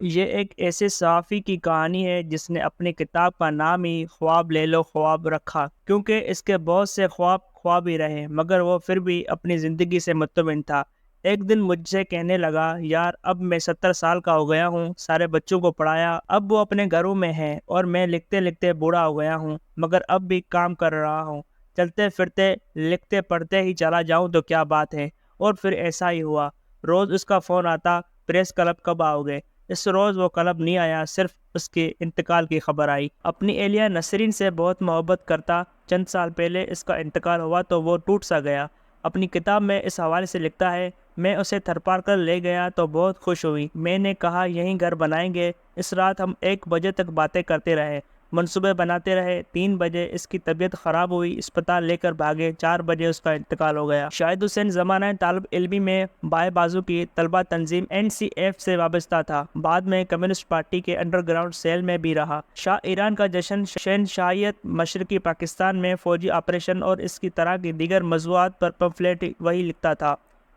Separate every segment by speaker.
Speaker 1: یہ ایک ایسے صحافی کی کہانی ہے جس نے اپنی کتاب کا نام ہی خواب لے لو خواب رکھا، کیونکہ اس کے بہت سے خواب خواب ہی رہے مگر وہ پھر بھی اپنی زندگی سے مطمئن تھا۔ ایک دن مجھ سے کہنے لگا، یار اب میں 70 سال کا ہو گیا ہوں، سارے بچوں کو پڑھایا، اب وہ اپنے گھروں میں ہیں اور میں لکھتے لکھتے بوڑھا ہو گیا ہوں، مگر اب بھی کام کر رہا ہوں۔ چلتے پھرتے لکھتے پڑھتے ہی چلا جاؤں تو کیا بات ہے۔ اور پھر ایسا ہی ہوا۔ روز اس کا فون آتا، پریس کلب کب آؤ گے؟ اس روز وہ کلب نہیں آیا، صرف اس کے انتقال کی خبر آئی۔ اپنی اہلیہ نسرین سے بہت محبت کرتا، چند سال پہلے اس کا انتقال ہوا تو وہ ٹوٹ سا گیا۔ اپنی کتاب میں اس حوالے سے لکھتا ہے، میں اسے تھر پار کر لے گیا تو بہت خوش ہوئی۔ میں نے کہا یہیں گھر بنائیں گے۔ اس رات ہم 1 بجے تک باتیں کرتے رہے، منصوبے بناتے رہے۔ 3 بجے اس کی طبیعت خراب ہوئی، اسپتال لے کر بھاگے۔ 4 بجے اس کا انتقال ہو گیا۔ شاہد حسین زمانہ طالب علمی میں بائیں بازو کی طلبہ تنظیم NCF سے وابستہ تھا، بعد میں کمیونسٹ پارٹی کے انڈر گراؤنڈ سیل میں بھی رہا۔ شاہ ایران کا جشن، شہنشاہیت، مشرقی پاکستان میں فوجی آپریشن اور اس کی طرح کی دیگر موضوعات پر پمفلیٹ وہی لکھتا تھا۔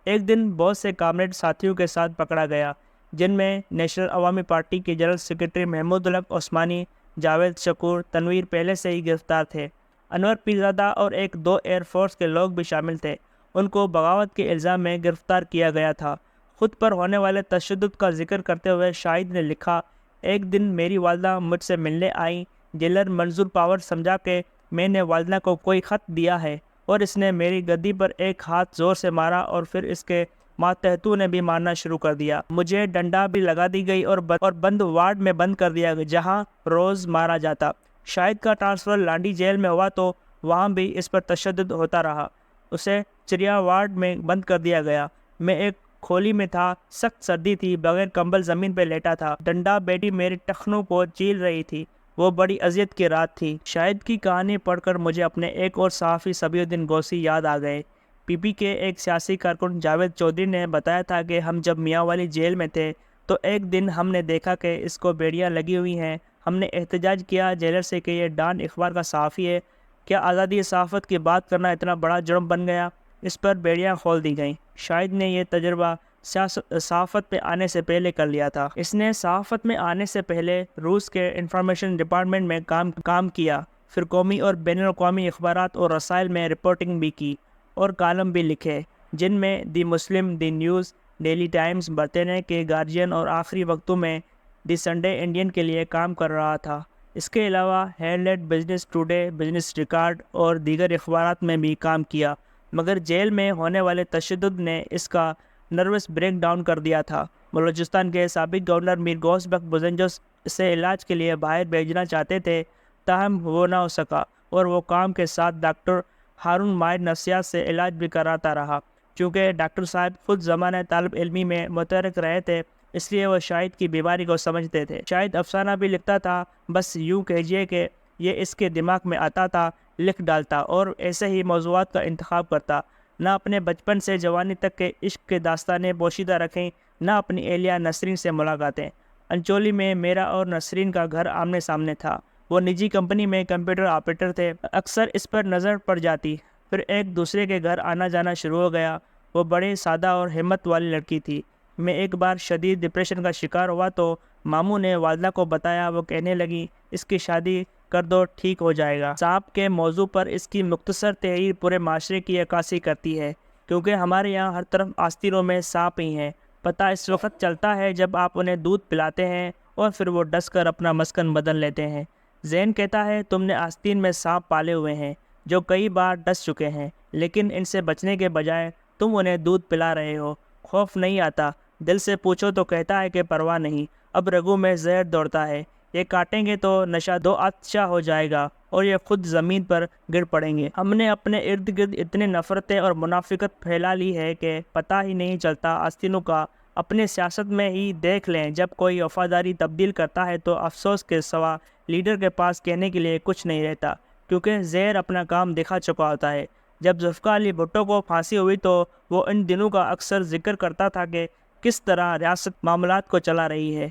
Speaker 1: ایک دن بہت سے کامریڈ ساتھیوں کے ساتھ پکڑا گیا، جن میں نیشنل عوامی پارٹی کے جنرل سیکرٹری محمود الحق عثمانی، جاوید شکور، تنویر پہلے سے ہی گرفتار تھے۔ انور پیرزادہ اور 1-2 ایئر فورس کے لوگ بھی شامل تھے۔ ان کو بغاوت کے الزام میں گرفتار کیا گیا تھا۔ خود پر ہونے والے تشدد کا ذکر کرتے ہوئے شاہد نے لکھا، ایک دن میری والدہ مجھ سے ملنے آئیں۔ جیلر منظور پاور سمجھا کہ میں نے والدہ کو کوئی خط دیا ہے اور اس نے میری گدی پر ایک ہاتھ زور سے مارا اور پھر اس کے ماتحتوں نے بھی مارنا شروع کر دیا۔ مجھے ڈنڈا بھی لگا دی گئی اور بند وارڈ میں بند کر دیا گیا جہاں روز مارا جاتا۔ شاہد کا ٹرانسفر لانڈی جیل میں ہوا تو وہاں بھی اس پر تشدد ہوتا رہا۔ اسے چریا وارڈ میں بند کر دیا گیا۔ میں ایک کھولی میں تھا، سخت سردی تھی، بغیر کمبل زمین پہ لیٹا تھا۔ ڈنڈا بیٹی میرے ٹخنوں کو چیل رہی تھی۔ وہ بڑی اذیت کی رات تھی۔ شاہد کی کہانی پڑھ کر مجھے اپنے ایک اور صحافی صبی الدین گوسی یاد آ گئے۔ PP کے ایک سیاسی کارکن جاوید چودھری نے بتایا تھا کہ ہم جب میاں والی جیل میں تھے تو ایک دن ہم نے دیکھا کہ اس کو بیڑیاں لگی ہوئی ہیں۔ ہم نے احتجاج کیا جیلر سے کہ یہ ڈان اخبار کا صحافی ہے، کیا آزادی صحافت کی بات کرنا اتنا بڑا جرم بن گیا؟ اس پر بیڑیاں کھول دی گئیں۔ شاہد نے یہ تجربہ صحافت میں آنے سے پہلے کر لیا تھا۔ اس نے صحافت میں آنے سے پہلے روس کے انفارمیشن ڈپارٹمنٹ میں کام کیا، پھر قومی اور بین الاقوامی اخبارات اور رسائل میں رپورٹنگ بھی کی اور کالم بھی لکھے، جن میں دی مسلم، دی نیوز، ڈیلی ٹائمز، برطانیہ کے گارجین اور آخری وقتوں میں دی سنڈے انڈین کے لیے کام کر رہا تھا۔ اس کے علاوہ Herald, business today, business record اور دیگر اخبارات میں بھی کام کیا، مگر جیل میں ہونے والے تشدد نے اس کا نروس بریک ڈاؤن کر دیا تھا۔ بلوچستان کے سابق گورنر میر غوث بخت بزنجو سے علاج کے لیے باہر بھیجنا چاہتے تھے، تاہم وہ نہ ہو سکا اور وہ کام کے ساتھ ڈاکٹر ہارون ماہر نفسیات سے علاج بھی کراتا رہا۔ چونکہ ڈاکٹر صاحب خود زمانہ طالب علمی میں متحرک رہے تھے، اس لیے وہ شاہد کی بیماری کو سمجھتے تھے۔ شاہد افسانہ بھی لکھتا تھا، بس یوں کہیے کہ یہ اس کے دماغ میں آتا تھا، لکھ ڈالتا اور ایسے ہی موضوعات کا انتخاب کرتا۔ نہ اپنے بچپن سے جوانی تک کے عشق کے داستانیں پوشیدہ رکھیں، نہ اپنی اہلیہ نسرین سے ملاقاتیں۔ انچولی میں میرا اور نسرین کا گھر آمنے سامنے تھا۔ وہ نجی کمپنی میں کمپیوٹر آپریٹر تھے، اکثر اس پر نظر پڑ جاتی۔ پھر ایک دوسرے کے گھر آنا جانا شروع ہو گیا۔ وہ بڑے سادہ اور ہمت والی لڑکی تھی۔ میں ایک بار شدید ڈپریشن کا شکار ہوا تو ماموں نے والدہ کو بتایا۔ وہ کہنے لگی، اس کی شادی کر دو، ٹھیک ہو جائے گا۔ سانپ کے موضوع پر اس کی مختصر تحریر پورے معاشرے کی عکاسی کرتی ہے، کیونکہ ہمارے یہاں ہر طرف آستینوں میں سانپ ہی ہیں۔ پتہ اس وقت چلتا ہے جب آپ انہیں دودھ پلاتے ہیں اور پھر وہ ڈس کر اپنا مسکن بدل لیتے ہیں۔ ذہن کہتا ہے تم نے آستین میں سانپ پالے ہوئے ہیں جو کئی بار ڈس چکے ہیں، لیکن ان سے بچنے کے بجائے تم انہیں دودھ پلا رہے ہو۔ خوف نہیں آتا، دل سے پوچھو تو کہتا ہے کہ پرواہ نہیں، اب رگوں میں زہر دوڑتا ہے، یہ کاٹیں گے تو نشہ دو آتشا ہو جائے گا اور یہ خود زمین پر گر پڑیں گے۔ ہم نے اپنے ارد گرد اتنے نفرتیں اور منافقت پھیلا لی ہے کہ پتہ ہی نہیں چلتا آستینوں کا۔ اپنے سیاست میں ہی دیکھ لیں، جب کوئی وفاداری تبدیل کرتا ہے تو افسوس کے سوا لیڈر کے پاس کہنے کے لیے کچھ نہیں رہتا، کیونکہ زہر اپنا کام دکھا چکا ہوتا ہے۔ جب ذوالفقار علی بھٹو کو پھانسی ہوئی تو وہ ان دنوں کا اکثر ذکر کرتا تھا کہ کس طرح ریاست معاملات کو چلا رہی ہے۔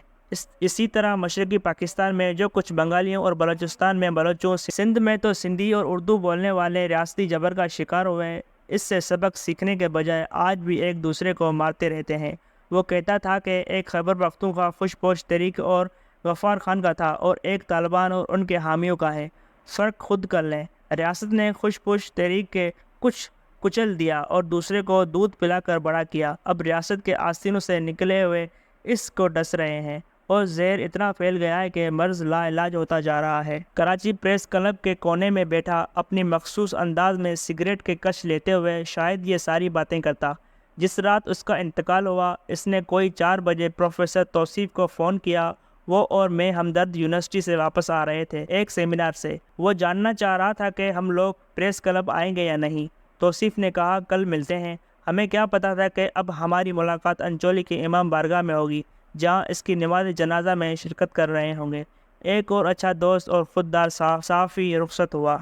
Speaker 1: اسی طرح مشرقی پاکستان میں جو کچھ بنگالیوں اور بلوچستان میں بلوچوں، سندھ میں تو سندھی اور اردو بولنے والے ریاستی جبر کا شکار ہوئے، اس سے سبق سیکھنے کے بجائے آج بھی ایک دوسرے کو مارتے رہتے ہیں۔ وہ کہتا تھا کہ ایک خیبر پختونخوا خوش پوش تحریک اور غفار خان کا تھا اور ایک طالبان اور ان کے حامیوں کا ہے۔ فرق خود کر لیں۔ ریاست نے خوش پوش تحریک کے کچھ کچل دیا اور دوسرے کو دودھ پلا کر بڑا کیا۔ اب ریاست کے آستینوں سے نکلے ہوئے اس کو ڈس رہے ہیں اور زہر اتنا پھیل گیا ہے کہ مرض لا علاج ہوتا جا رہا ہے۔ کراچی پریس کلب کے کونے میں بیٹھا اپنی مخصوص انداز میں سگریٹ کے کش لیتے ہوئے شاید یہ ساری باتیں کرتا۔ جس رات اس کا انتقال ہوا، اس نے کوئی 4 بجے پروفیسر توصیف کو فون کیا۔ وہ اور میں ہمدرد یونیورسٹی سے واپس آ رہے تھے ایک سیمینار سے۔ وہ جاننا چاہ رہا تھا کہ ہم لوگ پریس کلب آئیں گے یا نہیں۔ توصیف نے کہا کل ملتے ہیں۔ ہمیں کیا پتا تھا کہ اب ہماری ملاقات انچولی کے امام بارگاہ میں ہوگی، جہاں اس کی نماز جنازہ میں شرکت کر رہے ہوں گے۔ ایک اور اچھا دوست اور خوددار صحافی رخصت ہوا۔